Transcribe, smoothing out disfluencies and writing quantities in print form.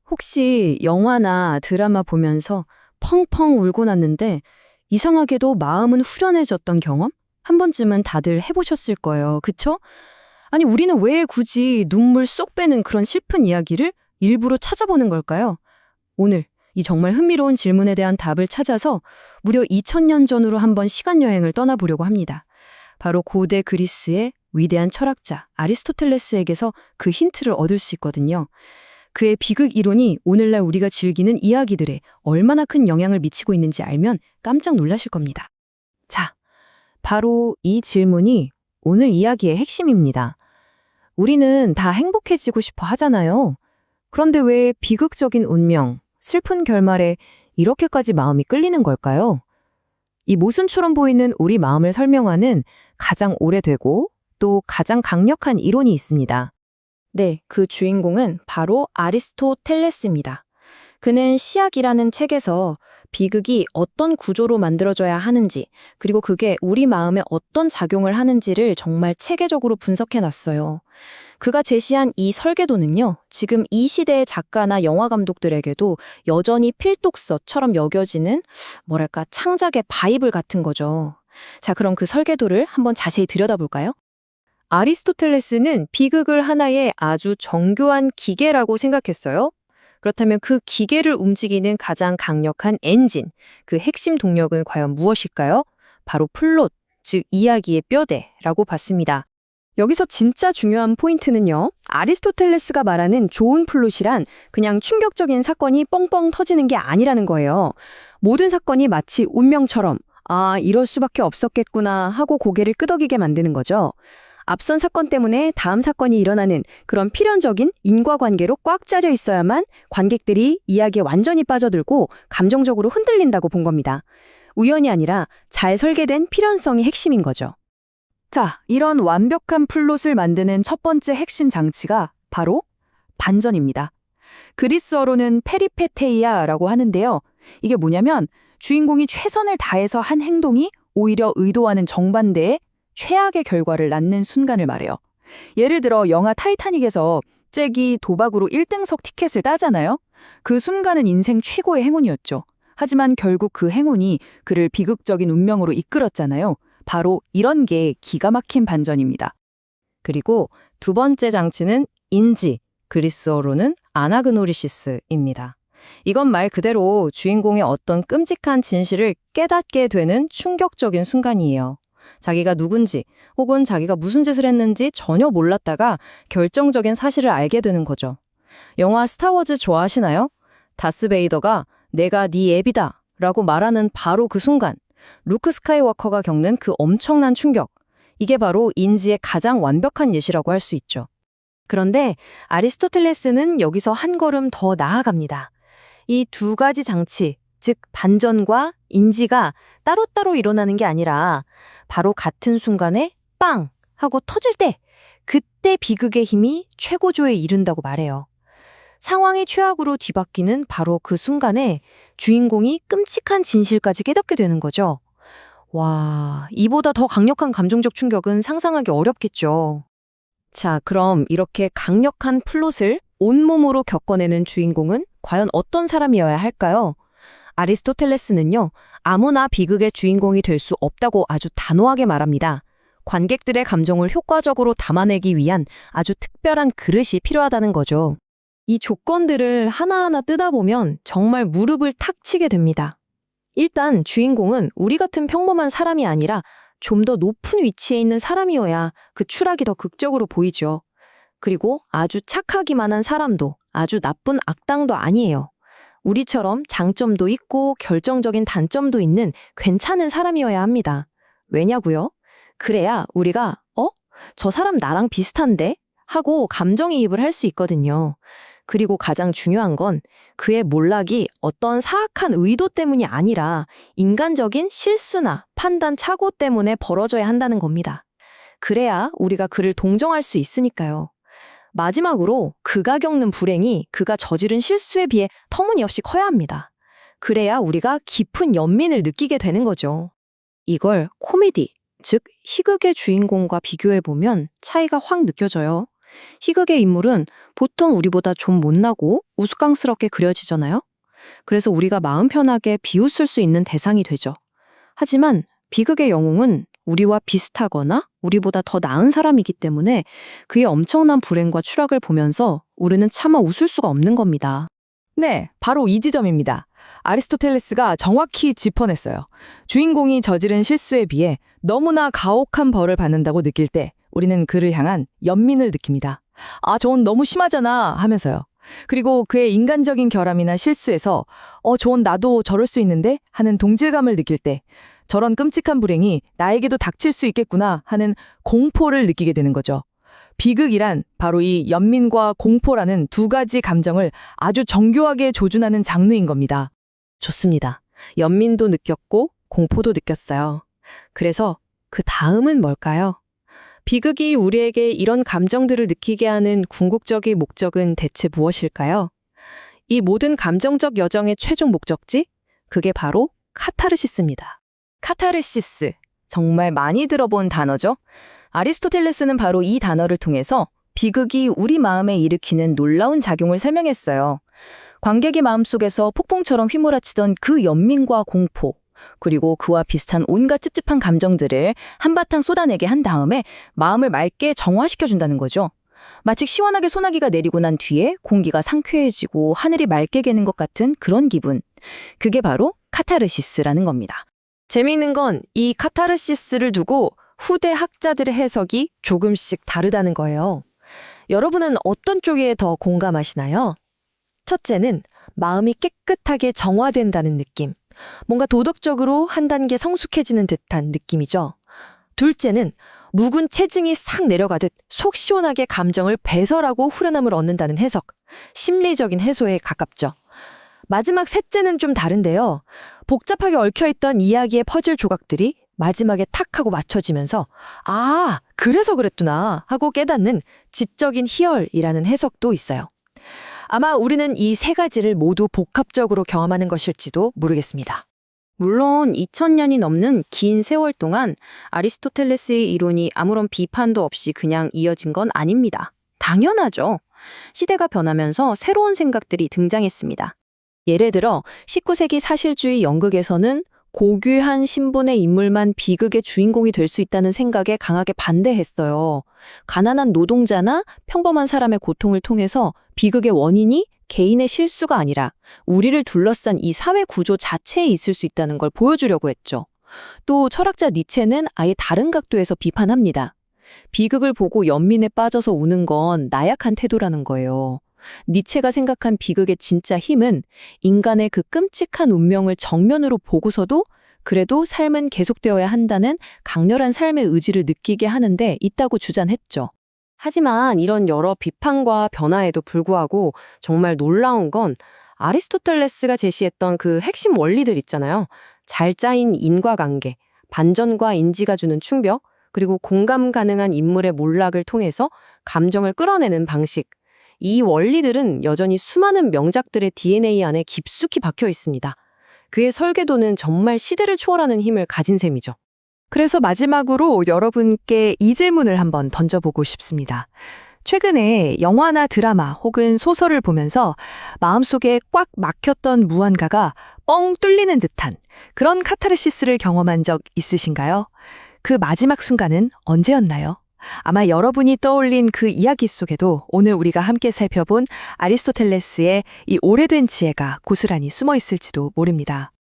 혹시 영화나 드라마 보면서 펑펑 울고 났는데 이상하게도 마음은 후련해졌던 경험? 한 번쯤은 다들 해보셨을 거예요. 그쵸? 아니, 우리는 왜 굳이 눈물 쏙 빼는 그런 슬픈 이야기를 일부러 찾아보는 걸까요? 오늘 이 정말 흥미로운 질문에 대한 답을 찾아서 무려 2000년 전으로 한번 시간여행을 떠나보려고 합니다. 바로 고대 그리스의 위대한 철학자 아리스토텔레스에게서 그 힌트를 얻을 수 있거든요. 그의 비극 이론이 오늘날 우리가 즐기는 이야기들에 얼마나 큰 영향을 미치고 있는지 알면 깜짝 놀라실 겁니다. 자, 바로 이 질문이 오늘 이야기의 핵심입니다. 우리는 다 행복해지고 싶어 하잖아요. 그런데 왜 비극적인 운명, 슬픈 결말에 이렇게까지 마음이 끌리는 걸까요? 이 모순처럼 보이는 우리 마음을 설명하는 가장 오래되고 또 가장 강력한 이론이 있습니다. 네, 그 주인공은 바로 아리스토텔레스입니다. 그는 시학이라는 책에서 비극이 어떤 구조로 만들어져야 하는지, 그리고 그게 우리 마음에 어떤 작용을 하는지를 정말 체계적으로 분석해놨어요. 그가 제시한 이 설계도는요, 지금 이 시대의 작가나 영화 감독들에게도 여전히 필독서처럼 여겨지는, 창작의 바이블 같은 거죠. 자, 그럼 그 설계도를 한번 자세히 들여다볼까요? 아리스토텔레스는 비극을 하나의 아주 정교한 기계라고 생각했어요. 그렇다면 그 기계를 움직이는 가장 강력한 엔진, 그 핵심 동력은 과연 무엇일까요? 바로 플롯, 즉 이야기의 뼈대라고 봤습니다. 여기서 진짜 중요한 포인트는요. 아리스토텔레스가 말하는 좋은 플롯이란 그냥 충격적인 사건이 뻥뻥 터지는 게 아니라는 거예요. 모든 사건이 마치 운명처럼 이럴 수밖에 없었겠구나 하고 고개를 끄덕이게 만드는 거죠. 앞선 사건 때문에 다음 사건이 일어나는 그런 필연적인 인과관계로 꽉 짜려 있어야만 관객들이 이야기에 완전히 빠져들고 감정적으로 흔들린다고 본 겁니다. 우연이 아니라 잘 설계된 필연성이 핵심인 거죠. 자, 이런 완벽한 플롯을 만드는 첫 번째 핵심 장치가 바로 반전입니다. 그리스어로는 페리페테이아라고 하는데요. 이게 뭐냐면 주인공이 최선을 다해서 한 행동이 오히려 의도와는 정반대의 최악의 결과를 낳는 순간을 말해요. 예를 들어 영화 타이타닉에서 잭이 도박으로 1등석 티켓을 따잖아요. 그 순간은 인생 최고의 행운이었죠. 하지만 결국 그 행운이 그를 비극적인 운명으로 이끌었잖아요. 바로 이런 게 기가 막힌 반전입니다. 그리고 두 번째 장치는 인지, 그리스어로는 아나그노리시스입니다. 이건 말 그대로 주인공의 어떤 끔찍한 진실을 깨닫게 되는 충격적인 순간이에요. 자기가 누군지 혹은 자기가 무슨 짓을 했는지 전혀 몰랐다가 결정적인 사실을 알게 되는 거죠. 영화 스타워즈 좋아하시나요? 다스베이더가 내가 네 애비다 라고 말하는 바로 그 순간, 루크 스카이워커가 겪는 그 엄청난 충격, 이게 바로 인지의 가장 완벽한 예시라고 할 수 있죠. 그런데 아리스토텔레스는 여기서 한 걸음 더 나아갑니다. 이 두 가지 장치, 즉 반전과 인지가 따로따로 일어나는 게 아니라 바로 같은 순간에 빵! 하고 터질 때, 그때 비극의 힘이 최고조에 이른다고 말해요. 상황이 최악으로 뒤바뀌는 바로 그 순간에 주인공이 끔찍한 진실까지 깨닫게 되는 거죠. 와, 이보다 더 강력한 감정적 충격은 상상하기 어렵겠죠. 자, 그럼 이렇게 강력한 플롯을 온몸으로 겪어내는 주인공은 과연 어떤 사람이어야 할까요? 아리스토텔레스는요, 아무나 비극의 주인공이 될 수 없다고 아주 단호하게 말합니다. 관객들의 감정을 효과적으로 담아내기 위한 아주 특별한 그릇이 필요하다는 거죠. 이 조건들을 하나하나 뜯어보면 정말 무릎을 탁 치게 됩니다. 일단 주인공은 우리 같은 평범한 사람이 아니라 좀 더 높은 위치에 있는 사람이어야 그 추락이 더 극적으로 보이죠. 그리고 아주 착하기만 한 사람도 아주 나쁜 악당도 아니에요. 우리처럼 장점도 있고 결정적인 단점도 있는 괜찮은 사람이어야 합니다. 왜냐고요? 그래야 우리가 저 사람 나랑 비슷한데? 하고 감정이입을 할 수 있거든요. 그리고 가장 중요한 건 그의 몰락이 어떤 사악한 의도 때문이 아니라 인간적인 실수나 판단 착오 때문에 벌어져야 한다는 겁니다. 그래야 우리가 그를 동정할 수 있으니까요. 마지막으로 그가 겪는 불행이 그가 저지른 실수에 비해 터무니없이 커야 합니다. 그래야 우리가 깊은 연민을 느끼게 되는 거죠. 이걸 코미디, 즉 희극의 주인공과 비교해보면 차이가 확 느껴져요. 희극의 인물은 보통 우리보다 좀 못나고 우스꽝스럽게 그려지잖아요. 그래서 우리가 마음 편하게 비웃을 수 있는 대상이 되죠. 하지만 비극의 영웅은 우리와 비슷하거나 우리보다 더 나은 사람이기 때문에 그의 엄청난 불행과 추락을 보면서 우리는 차마 웃을 수가 없는 겁니다. 네, 바로 이 지점입니다. 아리스토텔레스가 정확히 짚어냈어요. 주인공이 저지른 실수에 비해 너무나 가혹한 벌을 받는다고 느낄 때 우리는 그를 향한 연민을 느낍니다. 아, 저건 너무 심하잖아 하면서요. 그리고 그의 인간적인 결함이나 실수에서 저건 나도 저럴 수 있는데 하는 동질감을 느낄 때 저런 끔찍한 불행이 나에게도 닥칠 수 있겠구나 하는 공포를 느끼게 되는 거죠. 비극이란 바로 이 연민과 공포라는 두 가지 감정을 아주 정교하게 조준하는 장르인 겁니다. 좋습니다. 연민도 느꼈고 공포도 느꼈어요. 그래서 그 다음은 뭘까요? 비극이 우리에게 이런 감정들을 느끼게 하는 궁극적인 목적은 대체 무엇일까요? 이 모든 감정적 여정의 최종 목적지? 그게 바로 카타르시스입니다. 카타르시스. 정말 많이 들어본 단어죠? 아리스토텔레스는 바로 이 단어를 통해서 비극이 우리 마음에 일으키는 놀라운 작용을 설명했어요. 관객의 마음속에서 폭풍처럼 휘몰아치던 그 연민과 공포, 그리고 그와 비슷한 온갖 찝찝한 감정들을 한바탕 쏟아내게 한 다음에 마음을 맑게 정화시켜준다는 거죠. 마치 시원하게 소나기가 내리고 난 뒤에 공기가 상쾌해지고 하늘이 맑게 개는 것 같은 그런 기분. 그게 바로 카타르시스라는 겁니다. 재미있는 건 이 카타르시스를 두고 후대 학자들의 해석이 조금씩 다르다는 거예요. 여러분은 어떤 쪽에 더 공감하시나요? 첫째는 마음이 깨끗하게 정화된다는 느낌. 뭔가 도덕적으로 한 단계 성숙해지는 듯한 느낌이죠. 둘째는 묵은 체증이 싹 내려가듯 속 시원하게 감정을 배설하고 후련함을 얻는다는 해석. 심리적인 해소에 가깝죠. 마지막 셋째는 좀 다른데요. 복잡하게 얽혀있던 이야기의 퍼즐 조각들이 마지막에 탁 하고 맞춰지면서 아, 그래서 그랬구나 하고 깨닫는 지적인 희열이라는 해석도 있어요. 아마 우리는 이 세 가지를 모두 복합적으로 경험하는 것일지도 모르겠습니다. 물론 2000년이 넘는 긴 세월 동안 아리스토텔레스의 이론이 아무런 비판도 없이 그냥 이어진 건 아닙니다. 당연하죠. 시대가 변하면서 새로운 생각들이 등장했습니다. 예를 들어 19세기 사실주의 연극에서는 고귀한 신분의 인물만 비극의 주인공이 될 수 있다는 생각에 강하게 반대했어요. 가난한 노동자나 평범한 사람의 고통을 통해서 비극의 원인이 개인의 실수가 아니라 우리를 둘러싼 이 사회 구조 자체에 있을 수 있다는 걸 보여주려고 했죠. 또 철학자 니체는 아예 다른 각도에서 비판합니다. 비극을 보고 연민에 빠져서 우는 건 나약한 태도라는 거예요. 니체가 생각한 비극의 진짜 힘은 인간의 그 끔찍한 운명을 정면으로 보고서도 그래도 삶은 계속되어야 한다는 강렬한 삶의 의지를 느끼게 하는데 있다고 주장했죠. 하지만 이런 여러 비판과 변화에도 불구하고 정말 놀라운 건 아리스토텔레스가 제시했던 그 핵심 원리들 있잖아요. 잘 짜인 인과관계, 반전과 인지가 주는 충격, 그리고 공감 가능한 인물의 몰락을 통해서 감정을 끌어내는 방식. 이 원리들은 여전히 수많은 명작들의 DNA 안에 깊숙이 박혀 있습니다. 그의 설계도는 정말 시대를 초월하는 힘을 가진 셈이죠. 그래서 마지막으로 여러분께 이 질문을 한번 던져보고 싶습니다. 최근에 영화나 드라마 혹은 소설을 보면서 마음속에 꽉 막혔던 무언가가 뻥 뚫리는 듯한 그런 카타르시스를 경험한 적 있으신가요? 그 마지막 순간은 언제였나요? 아마 여러분이 떠올린 그 이야기 속에도 오늘 우리가 함께 살펴본 아리스토텔레스의 이 오래된 지혜가 고스란히 숨어 있을지도 모릅니다.